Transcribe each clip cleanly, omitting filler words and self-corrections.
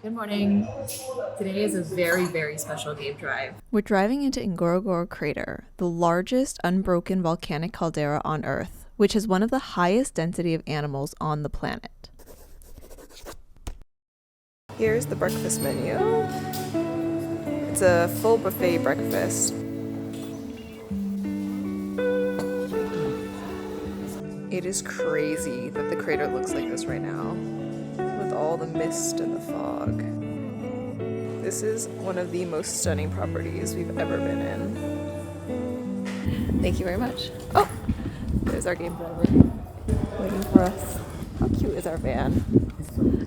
Good morning. Today is a very special game drive. We're driving into Ngorongoro Crater, the largest unbroken volcanic caldera on Earth, which has one of the highest density of animals on the planet. Here's the breakfast menu. It's a full buffet breakfast. It is crazy that the crater looks like this right now, with all the mist and the fog. This is one of the most stunning properties we've ever been in. Thank you very much. Oh, there's our game driver waiting for us. How cute is our van?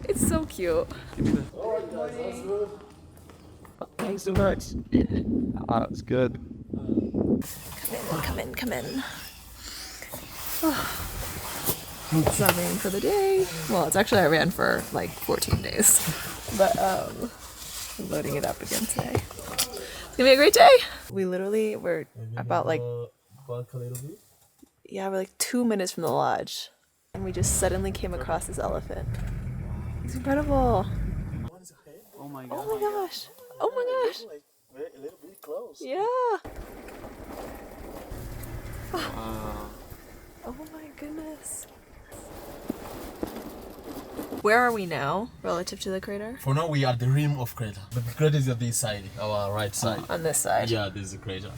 It's so cute. Thanks so much. Ah, it's good. Come in. It's our van for the day. Well, it's actually our van for like 14 days. But I'm loading it up again today. It's gonna be a great day. We literally were about like we're like 2 minutes from the lodge, and we just suddenly came across this elephant. It's incredible. Oh my god. Oh my gosh. Oh my gosh. Like a little bit close. Yeah. Wow. Oh my goodness. Where are we now relative to the crater? For now, we are at the rim of crater. But the crater is at this side, our right side. On this side. Yeah, this is a crater.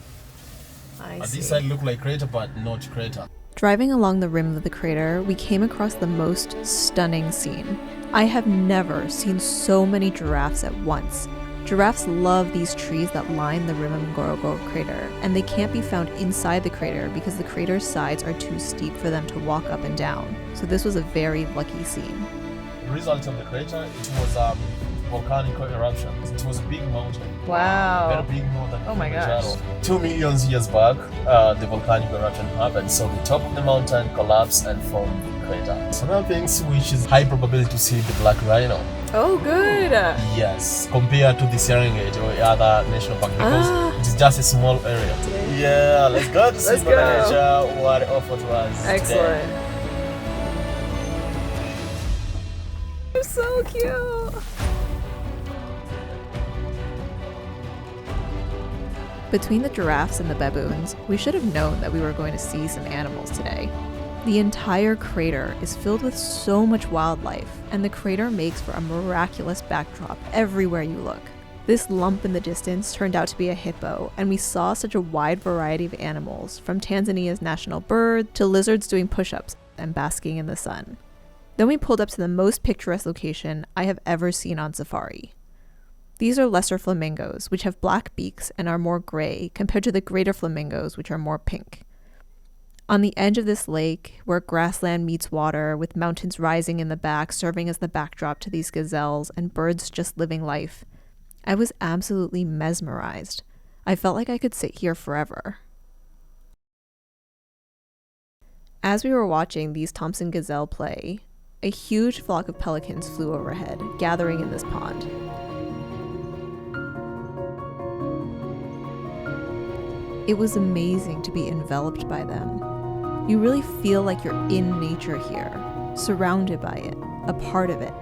I At see. this side look like crater, but not crater. Driving along the rim of the crater, we came across the most stunning scene. I have never seen so many giraffes at once. Giraffes love these trees that line the rim of Ngorongoro crater, and they can't be found inside the crater because the crater's sides are too steep for them to walk up and down. So this was a very lucky scene. The result of the crater, it was volcanic eruption. It was a big mountain. Wow. Very big more than Oh my Kilimanjaro. gosh. 2 million years back, the volcanic eruption happened. So the top of the mountain collapsed and formed the crater. So another things which is high probability to see the black rhino. Oh, good. Yes, compared to the Serengeti or other national park because it is just a small area. Yeah, let's go to see Let's Mother go. Nature, what it offered to us today. Excellent. You're so cute. Between the giraffes and the baboons, we should have known that we were going to see some animals today. The entire crater is filled with so much wildlife, and the crater makes for a miraculous backdrop everywhere you look. This lump in the distance turned out to be a hippo, and we saw such a wide variety of animals, from Tanzania's national bird to lizards doing push-ups and basking in the sun. Then we pulled up to the most picturesque location I have ever seen on safari. These are lesser flamingos, which have black beaks and are more gray compared to the greater flamingos, which are more pink. On the edge of this lake, where grassland meets water, with mountains rising in the back serving as the backdrop to these gazelles and birds just living life, I was absolutely mesmerized. I felt like I could sit here forever. As we were watching these Thompson gazelle play, a huge flock of pelicans flew overhead, gathering in this pond. It was amazing to be enveloped by them. You really feel like you're in nature here, surrounded by it, a part of it.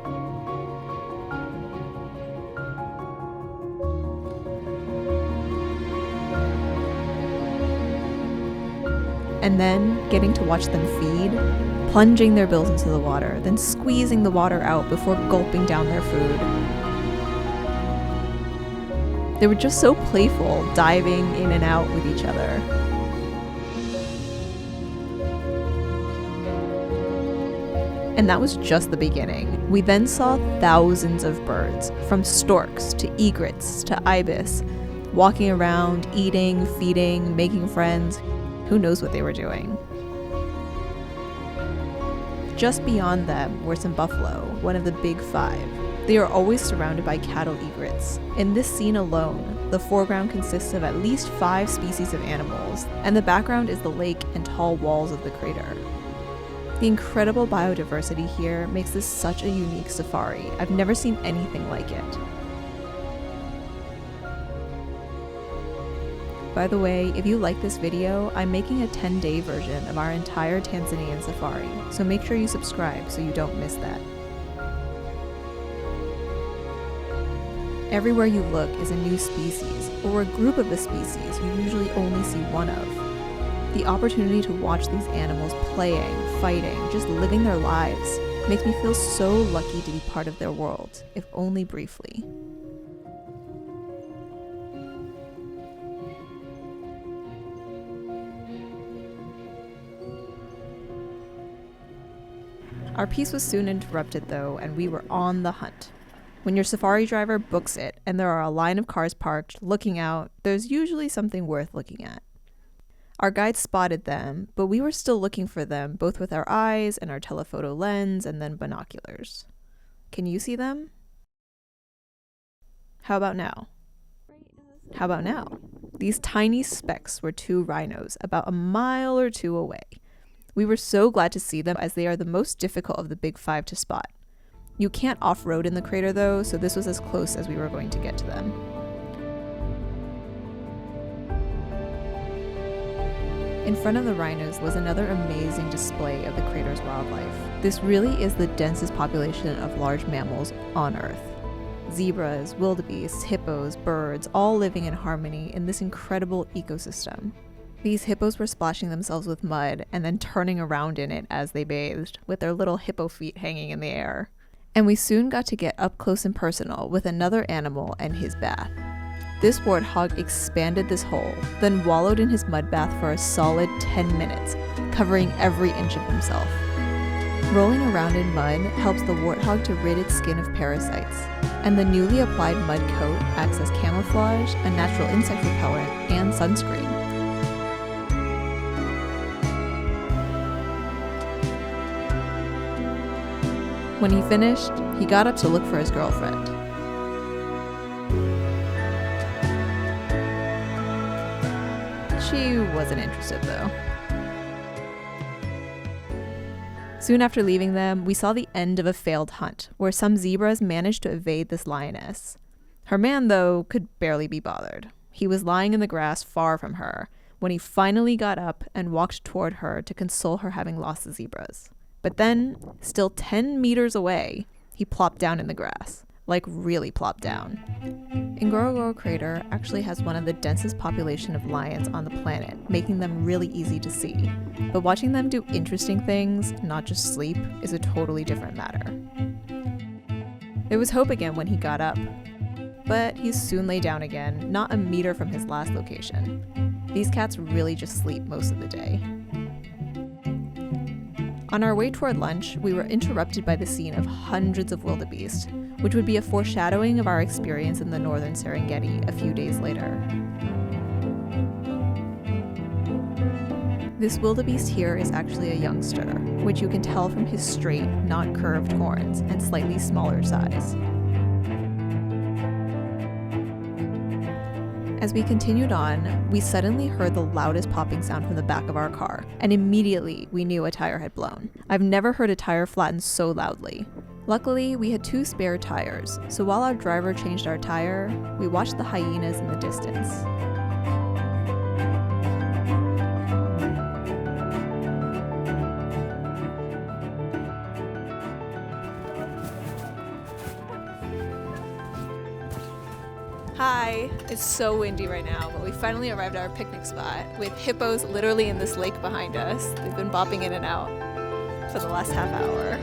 And then getting to watch them feed, plunging their bills into the water, then squeezing the water out before gulping down their food. They were just so playful, diving in and out with each other. And that was just the beginning. We then saw thousands of birds, from storks to egrets to ibis, walking around, eating, feeding, making friends. Who knows what they were doing? Just beyond them were some buffalo, one of the big five. They are always surrounded by cattle egrets. In this scene alone, the foreground consists of at least 5 species of animals, and the background is the lake and tall walls of the crater. The incredible biodiversity here makes this such a unique safari. I've never seen anything like it. By the way, if you like this video, I'm making a 10-day version of our entire Tanzanian safari, so make sure you subscribe so you don't miss that. Everywhere you look is a new species, or a group of a species you usually only see one of. The opportunity to watch these animals playing, fighting, just living their lives makes me feel so lucky to be part of their world, if only briefly. Our peace was soon interrupted though, and we were on the hunt. When your safari driver books it and there are a line of cars parked looking out, there's usually something worth looking at. Our guide spotted them, but we were still looking for them both with our eyes and our telephoto lens and then binoculars. Can you see them? How about now? How about now? These tiny specks were 2 rhinos about a mile or 2 away. We were so glad to see them as they are the most difficult of the big 5 to spot. You can't off-road in the crater though, so this was as close as we were going to get to them. In front of the rhinos was another amazing display of the crater's wildlife. This really is the densest population of large mammals on Earth. Zebras, wildebeests, hippos, birds, all living in harmony in this incredible ecosystem. These hippos were splashing themselves with mud and then turning around in it as they bathed, with their little hippo feet hanging in the air. And we soon got to get up close and personal with another animal and his bath. This warthog expanded this hole, then wallowed in his mud bath for a solid 10 minutes, covering every inch of himself. Rolling around in mud helps the warthog to rid its skin of parasites, and the newly applied mud coat acts as camouflage, a natural insect repellent, and sunscreen. When he finished, he got up to look for his girlfriend. She wasn't interested though. Soon after leaving them, we saw the end of a failed hunt, where some zebras managed to evade this lioness. Her man, though, could barely be bothered. He was lying in the grass far from her, when he finally got up and walked toward her to console her having lost the zebras. But then, still 10 meters away, he plopped down in the grass. Like really plopped down. Ngorongoro Crater actually has one of the densest population of lions on the planet, making them really easy to see. But watching them do interesting things, not just sleep, is a totally different matter. There was hope again when he got up. But he soon lay down again, not a meter from his last location. These cats really just sleep most of the day. On our way toward lunch, we were interrupted by the scene of hundreds of wildebeest, which would be a foreshadowing of our experience in the northern Serengeti a few days later. This wildebeest here is actually a youngster, which you can tell from his straight, not curved horns and slightly smaller size. As we continued on, we suddenly heard the loudest popping sound from the back of our car, and immediately we knew a tire had blown. I've never heard a tire flatten so loudly. Luckily, we had 2 spare tires, so while our driver changed our tire, we watched the hyenas in the distance. Hi, it's so windy right now, but we finally arrived at our picnic spot with hippos literally in this lake behind us. They've been bopping in and out for the last half hour.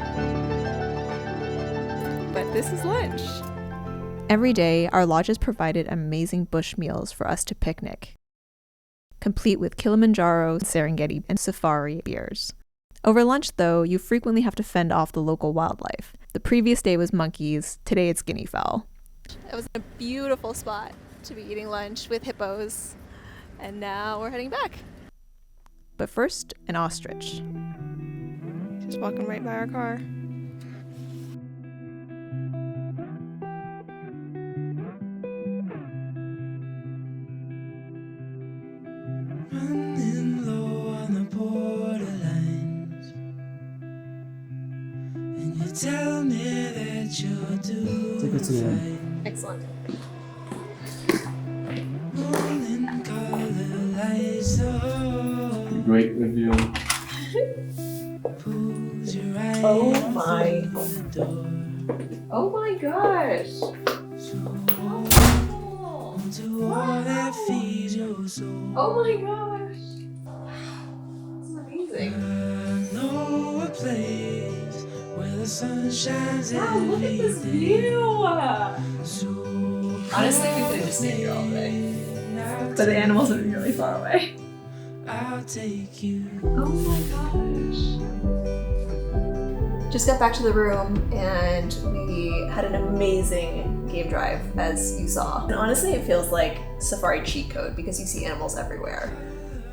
But this is lunch. Every day, our lodges provided amazing bush meals for us to picnic, complete with Kilimanjaro, Serengeti, and safari beers. Over lunch, though, you frequently have to fend off the local wildlife. The previous day was monkeys, today it's guinea fowl. It was a beautiful spot to be eating lunch with hippos, and now we're heading back. But first, an ostrich. Just walking right by our car. Running low on the borderlines, and you tell me that you'll do fine. Excellent. Morning color lights up, Great review. pulls you right Oh my. through the door. Oh my gosh. So to all that feeds your soul. Oh my gosh. This is amazing. I know a place where the sun shines Wow, look at this every day. view. So Honestly, we could have just stayed here all day. But the animals are really far away. I'll take you. Oh my gosh. Just got back to the room and we had an amazing game drive, as you saw. And honestly, it feels like Safari cheat code because you see animals everywhere.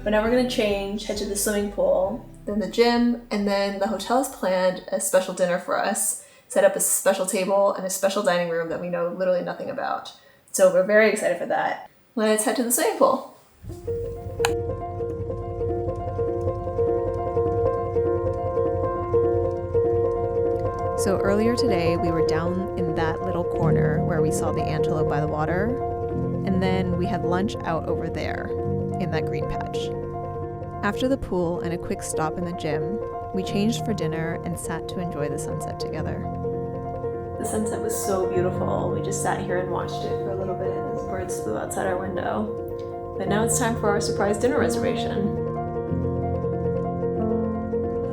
But now we're gonna change, head to the swimming pool, then the gym, and then the hotel has planned a special dinner for us, set up a special table and a special dining room that we know literally nothing about. So we're very excited for that. Let's head to the swimming pool. So earlier today, we were down in that little corner where we saw the antelope by the water, and then we had lunch out over there in that green patch. After the pool and a quick stop in the gym, we changed for dinner and sat to enjoy the sunset together. The sunset was so beautiful. We just sat here and watched it for a little bit as birds flew outside our window. But now it's time for our surprise dinner reservation.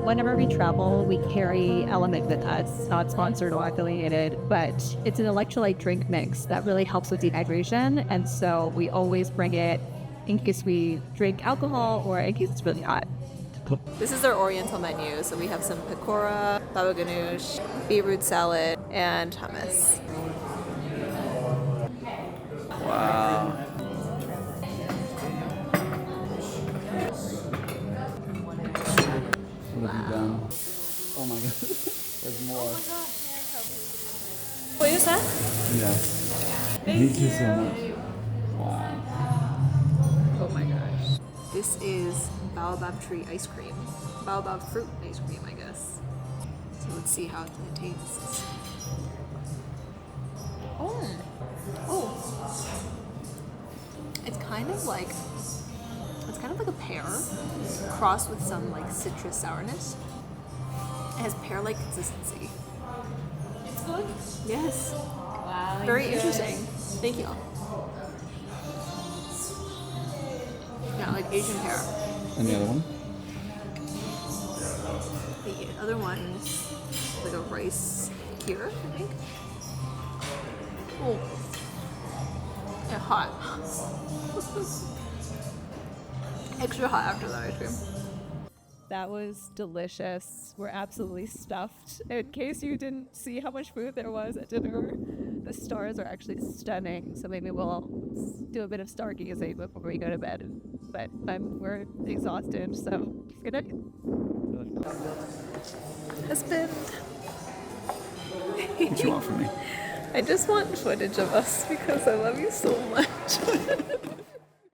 Whenever we travel, we carry Element with us. It's not sponsored or affiliated, but it's an electrolyte drink mix that really helps with dehydration. And so we always bring it in case we drink alcohol or in case it's really hot. This is their Oriental menu. So we have some pakora, baba ganoush, beetroot salad, and hummus. Wow. What have you done? Oh my god. There's more. What is that? Yes. Thank you so much. Wow. Oh my gosh. This is baobab tree ice cream. Baobab fruit ice cream, I guess. So let's see how it tastes. Oh. It's kind of like a pear crossed with some like citrus sourness. It has pear-like consistency. It's good. Yes. Wow. Very interesting. Thank you. Yeah, like Asian pear. And the other one? The other one's like a rice cure, I think. Oh. Yeah, hot. Extra hot after that ice cream. That was delicious. We're absolutely stuffed. In case you didn't see how much food there was at dinner, the stars are actually stunning. So maybe we'll do a bit of stargazing before we go to bed. But we're exhausted, so good night. Husband, What you want from me? I just want footage of us because I love you so much.